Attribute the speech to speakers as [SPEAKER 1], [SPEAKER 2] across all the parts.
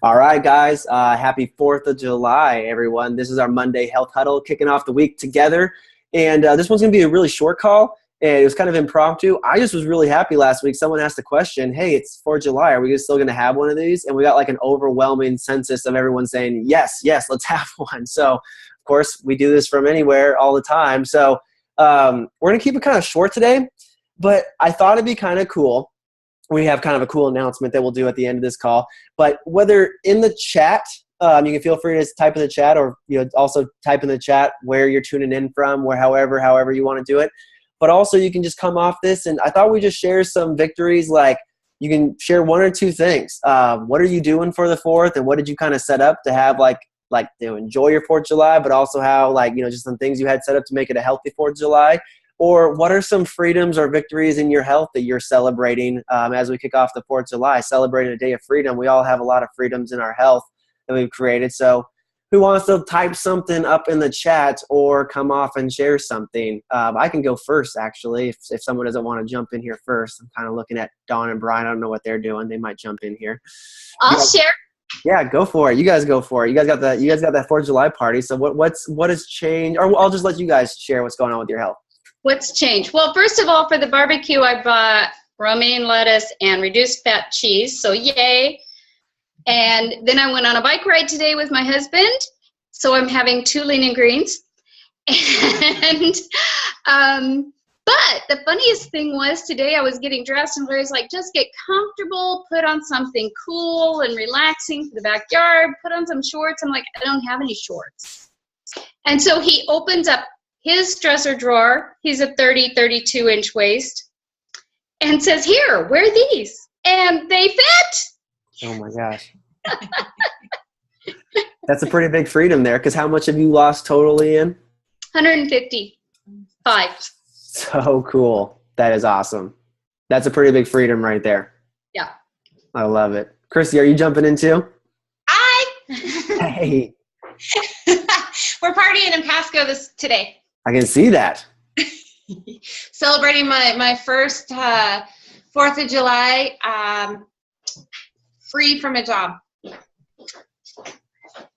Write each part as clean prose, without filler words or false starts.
[SPEAKER 1] All right, guys. Happy 4th of July, everyone. This is our Monday Health Huddle, kicking off the week together. And this one's going to be a really short call. And it was kind of impromptu. I just was really happy last week. Someone asked the question, hey, it's 4th of July. Are we still going to have one of these? And we got like an overwhelming census of everyone saying, yes, let's have one. So, of course, we do this from anywhere all the time. So we're going to keep it kind of short today. But I thought it'd be kind of cool. We have kind of a cool announcement that we'll do at the end of this call. But whether in the chat, you can feel free to type in the chat, or also type in the chat where you're tuning in from, or however you want to do it. But also you can just come off this, and I thought we'd just share some victories. Like you can share one or two things. What are you doing for the 4th, and what did you kind of set up to have like enjoy your 4th of July, but also how just some things you had set up to make it a healthy 4th of July. Or what are some freedoms or victories in your health that you're celebrating as we kick off the 4th of July, celebrating a day of freedom? We all have a lot of freedoms in our health that we've created. So who wants to type something up in the chat or come off and share something? I can go first, actually, if someone doesn't want to jump in here first. I'm kind of looking at Dawn and Brian. I don't know what they're doing. They might jump in here.
[SPEAKER 2] I'll share.
[SPEAKER 1] Yeah, go for it. You guys go for it. You guys got that 4th of July party. So what has changed? Or I'll just let you guys share what's going on with your health.
[SPEAKER 2] What's changed? Well, first of all, for the barbecue, I bought romaine lettuce and reduced fat cheese. So yay. And then I went on a bike ride today with my husband. So I'm having 2 lean and greens. And, but the funniest thing was today I was getting dressed and Larry's like, just get comfortable, put on something cool and relaxing for the backyard, put on some shorts. I'm like, I don't have any shorts. And so he opens up his dresser drawer. He's a 32-inch waist, and says, here, wear these. And they fit.
[SPEAKER 1] Oh my gosh. That's a pretty big freedom there, because how much have you lost totally in?
[SPEAKER 2] 155.
[SPEAKER 1] So cool. That is awesome. That's a pretty big freedom right there.
[SPEAKER 2] Yeah.
[SPEAKER 1] I love it. Christy, are you jumping in too? Hey.
[SPEAKER 3] We're partying in Pasco today.
[SPEAKER 1] I can see that.
[SPEAKER 3] Celebrating my first 4th of July free from a job.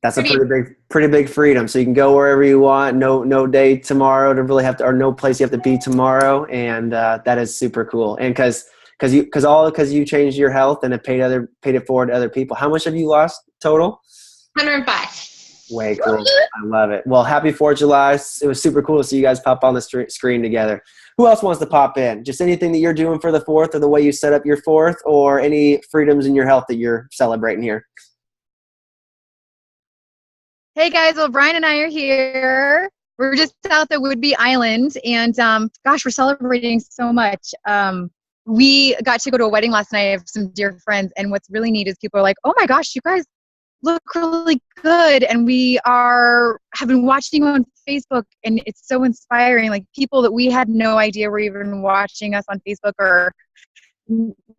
[SPEAKER 1] That's a pretty big freedom. So you can go wherever you want. No day tomorrow to really have to, or no place you have to be tomorrow. And that is super cool. And because you changed your health and it paid it forward to other people. How much have you lost total?
[SPEAKER 3] 105.
[SPEAKER 1] Way cool. I love it. Well, happy 4th of July. It was super cool to see you guys pop on the screen together. Who else wants to pop in? Just anything that you're doing for the 4th, or the way you set up your 4th, or any freedoms in your health that you're celebrating here.
[SPEAKER 4] Hey guys, well, Brian and I are here. We're just south of Whidbey Island, and gosh, we're celebrating so much. We got to go to a wedding last night of some dear friends, and what's really neat is people are like, oh my gosh, you guys look really good, and have been watching you on Facebook, and it's so inspiring. Like people that we had no idea were even watching us on Facebook or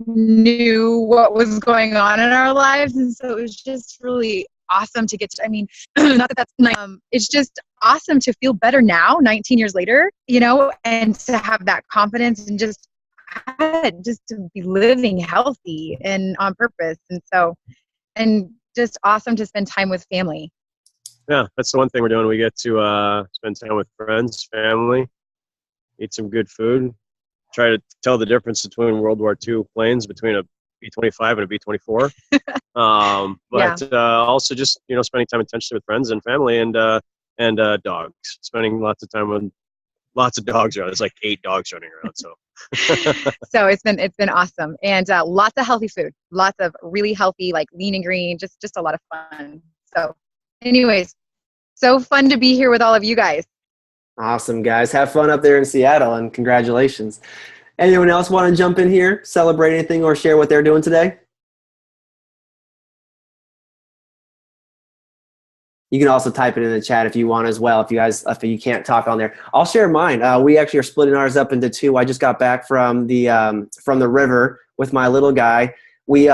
[SPEAKER 4] knew what was going on in our lives, and so it was just really awesome to get to, not that that's it's just awesome to feel better now 19 years later, and to have that confidence and just to be living healthy and on purpose, and just awesome to spend time with family.
[SPEAKER 5] Yeah, that's the one thing we're doing. We get to spend time with friends, family, eat some good food, try to tell the difference between World War II planes, between a B-25 and a B-24. Also just, spending time intentionally with friends and family and dogs. Spending lots of time with lots of dogs around. There's like 8 dogs running around, so.
[SPEAKER 4] So it's been awesome, and lots of healthy food, lots of really healthy, like lean and green, just a lot of fun. So anyways, so fun to be here with all of you guys.
[SPEAKER 1] Awesome, guys. Have fun up there in Seattle, and congratulations. Anyone else want to jump in here, celebrate anything, or share what they're doing today? You can also type it in the chat if you want as well, if you can't talk on there. I'll share mine. We actually are splitting ours up into 2. I just got back from the river with my little guy. We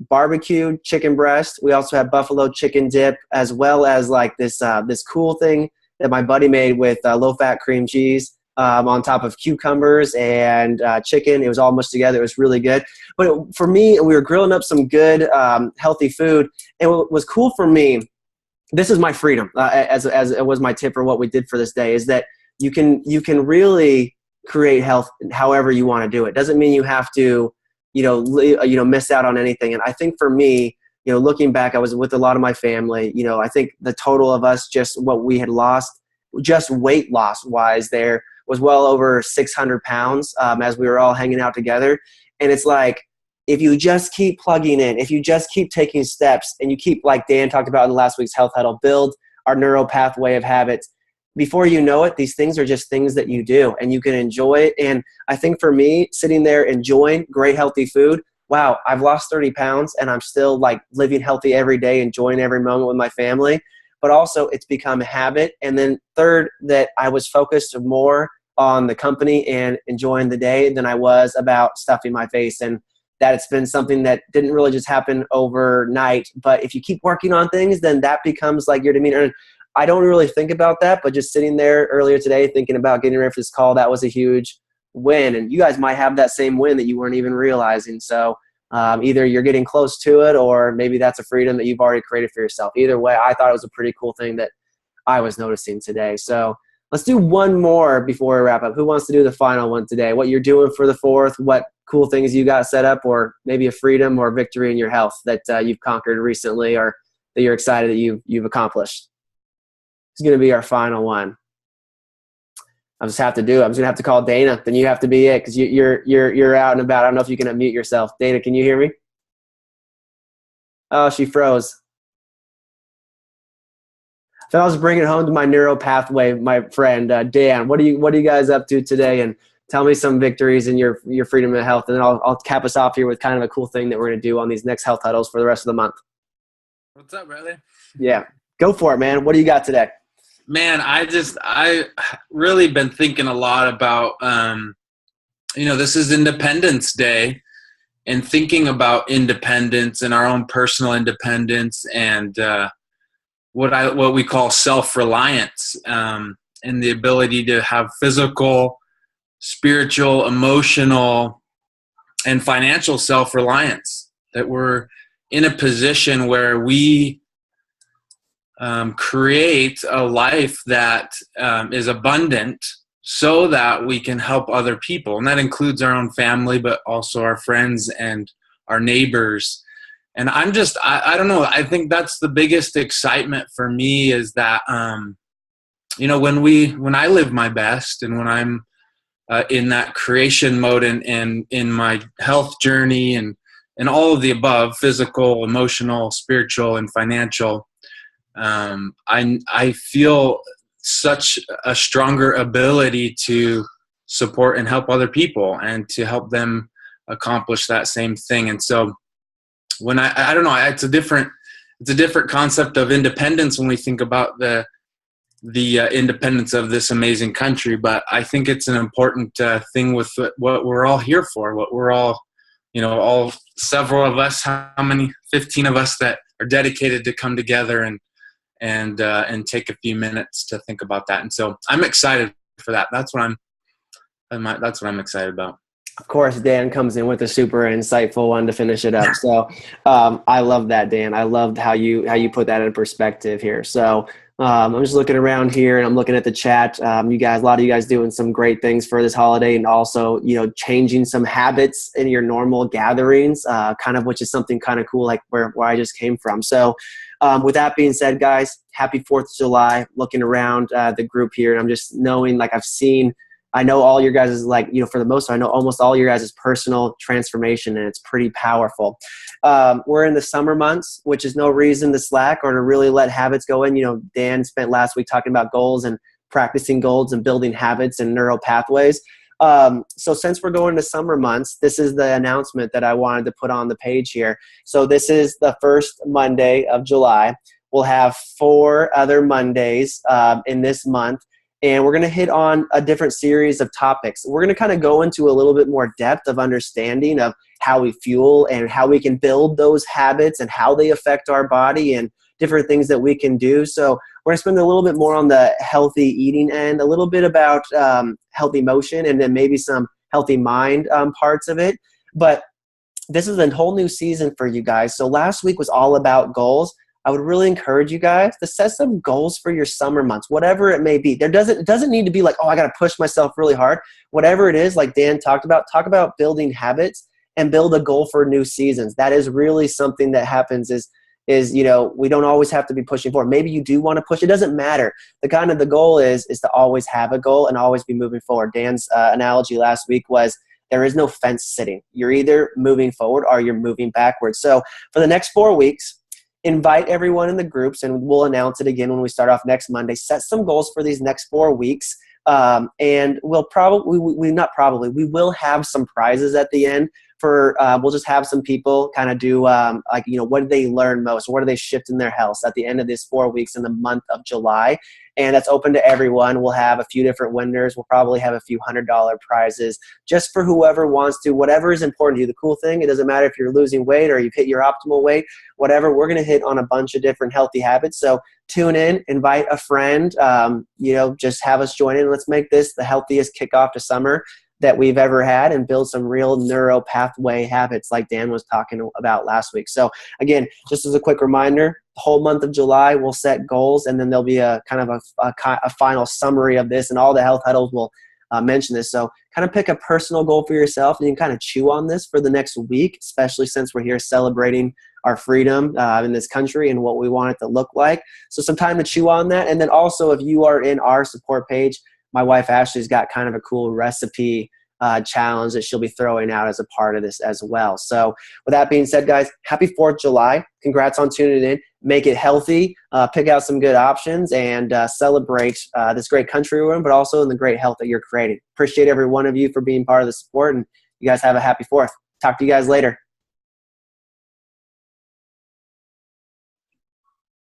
[SPEAKER 1] barbecued chicken breast. We also had buffalo chicken dip, as well as like this cool thing that my buddy made with low-fat cream cheese. on top of cucumbers and chicken. It was all mushed together. It was really good. But for me, we were grilling up some good, healthy food. And what was cool for me, this is my freedom, as it was my tip for what we did for this day, is that you can really create health however you want to do it. Doesn't mean you have to, miss out on anything. And I think for me, looking back, I was with a lot of my family. I think the total of us, just what we had lost, just weight loss wise, there was well over 600 pounds as we were all hanging out together. And it's like, if you just keep plugging in, if you just keep taking steps and you keep, like Dan talked about in last week's Health Huddle, build our neural pathway of habits, before you know it, these things are just things that you do and you can enjoy it. And I think for me, sitting there enjoying great healthy food, wow, I've lost 30 pounds and I'm still like living healthy every day, enjoying every moment with my family. But also it's become a habit. And then third, that I was focused more on the company and enjoying the day than I was about stuffing my face. And that it's been something that didn't really just happen overnight. But if you keep working on things, then that becomes like your demeanor. And I don't really think about that, but just sitting there earlier today thinking about getting ready for this call, that was a huge win. And you guys might have that same win that you weren't even realizing. So either you're getting close to it, or maybe that's a freedom that you've already created for yourself. Either way, I thought it was a pretty cool thing that I was noticing today. So let's do one more before we wrap up. Who wants to do the final one today? What you're doing for the 4th, what cool things you got set up, or maybe a freedom or victory in your health that you've conquered recently, or that you're excited that you've accomplished. It's going to be our final one. I just have to do it. I'm just going to have to call Dana. Then you have to be it, because you're out and about. I don't know if you can unmute yourself. Dana, can you hear me? Oh, she froze. So I was bringing it home to my neural pathway, my friend Dan. What are you guys up to today? And tell me some victories in your freedom of health, and then I'll cap us off here with kind of a cool thing that we're going to do on these next health huddles for the rest of the month.
[SPEAKER 6] What's up, brother?
[SPEAKER 1] Yeah, go for it, man. What do you got today?
[SPEAKER 6] Man, I really been thinking a lot about, this is Independence Day, and thinking about independence and our own personal independence, and what we call self-reliance, and the ability to have physical, spiritual, emotional, and financial self-reliance, that we're in a position where we create a life that is abundant, so that we can help other people. And that includes our own family, but also our friends and our neighbors. And I don't know, I think that's the biggest excitement for me, is that, when I live my best, and when I'm in that creation mode, and in my health journey, and all of the above, physical, emotional, spiritual, and financial, I feel such a stronger ability to support and help other people, and to help them accomplish that same thing. And so when I don't know, it's a different concept of independence when we think about the independence of this amazing country. But I think it's an important thing with what we're all here for, what we're all, all several of us, how many, 15 of us that are dedicated to come together and take a few minutes to think about that. And so I'm excited for that. That's what I'm excited about.
[SPEAKER 1] Of course, Dan comes in with a super insightful one to finish it up. So I love that, Dan. I loved how you put that in perspective here. So I'm just looking around here, and I'm looking at the chat. A lot of you guys doing some great things for this holiday, and also, changing some habits in your normal gatherings, which is something kind of cool, like where I just came from. So with that being said, guys, happy 4th of July. Looking around the group here, and I'm just knowing, like, I know all your guys' for the most part, I know almost all your guys' personal transformation, and it's pretty powerful. We're in the summer months, which is no reason to slack or to really let habits go in. Dan spent last week talking about goals and practicing goals and building habits and neural pathways. So since we're going to summer months, this is the announcement that I wanted to put on the page here. So this is the first Monday of July. We'll have 4 other Mondays in this month. And we're going to hit on a different series of topics. We're going to kind of go into a little bit more depth of understanding of how we fuel and how we can build those habits and how they affect our body and different things that we can do. So We're going to spend a little bit more on the healthy eating end, a little bit about healthy motion, and then maybe some healthy mind parts of it. But this is a whole new season for you guys. So last week was all about goals. I would really encourage you guys to set some goals for your summer months, whatever it may be. It doesn't need to be like, oh, I got to push myself really hard. Whatever it is, like Dan talk about building habits and build a goal for new seasons. That is really something that happens is we don't always have to be pushing forward. Maybe you do want to push. It doesn't matter. The goal is to always have a goal and always be moving forward. Dan's analogy last week was there is no fence sitting. You're either moving forward or you're moving backwards. So for the next 4 weeks, invite everyone in the groups, and we'll announce it again when we start off next Monday. Set some goals for these next 4 weeks, and we will have some prizes at the end. We'll just have some people kind of do what did they learn most? What do they shift in their health at the end of these 4 weeks in the month of July? And that's open to everyone. We'll have a few different winners. We'll probably have a few $100 prizes just for whoever wants to, whatever is important to you. The cool thing, it doesn't matter if you're losing weight or you've hit your optimal weight, whatever, we're going to hit on a bunch of different healthy habits. So tune in, invite a friend, just have us join in. Let's make this the healthiest kickoff to summer that we've ever had and build some real neuro pathway habits like Dan was talking about last week. So again, just as a quick reminder, the whole month of July we'll set goals, and then there'll be a kind of a final summary of this, and all the health huddles will mention this. So kind of pick a personal goal for yourself, and you can kind of chew on this for the next week, especially since we're here celebrating our freedom in this country and what we want it to look like. So some time to chew on that. And then also, if you are in our support page, my wife Ashley's got kind of a cool recipe challenge that she'll be throwing out as a part of this as well. So with that being said, guys, happy 4th of July. Congrats on tuning in. Make it healthy, pick out some good options, and celebrate this great country we're in, but also in the great health that you're creating. Appreciate every one of you for being part of the support, and you guys have a happy 4th. Talk to you guys later.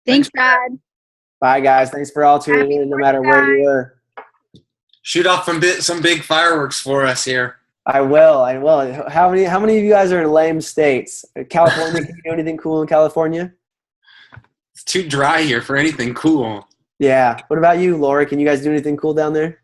[SPEAKER 4] Thanks, Brad.
[SPEAKER 1] Bye, guys. Thanks for all tuning in, no matter where you were.
[SPEAKER 6] Shoot off some big fireworks for us here.
[SPEAKER 1] I will. How many of you guys are in lame states? California, can you do anything cool in California?
[SPEAKER 6] It's too dry here for anything cool.
[SPEAKER 1] Yeah. What about you, Lori? Can you guys do anything cool down there?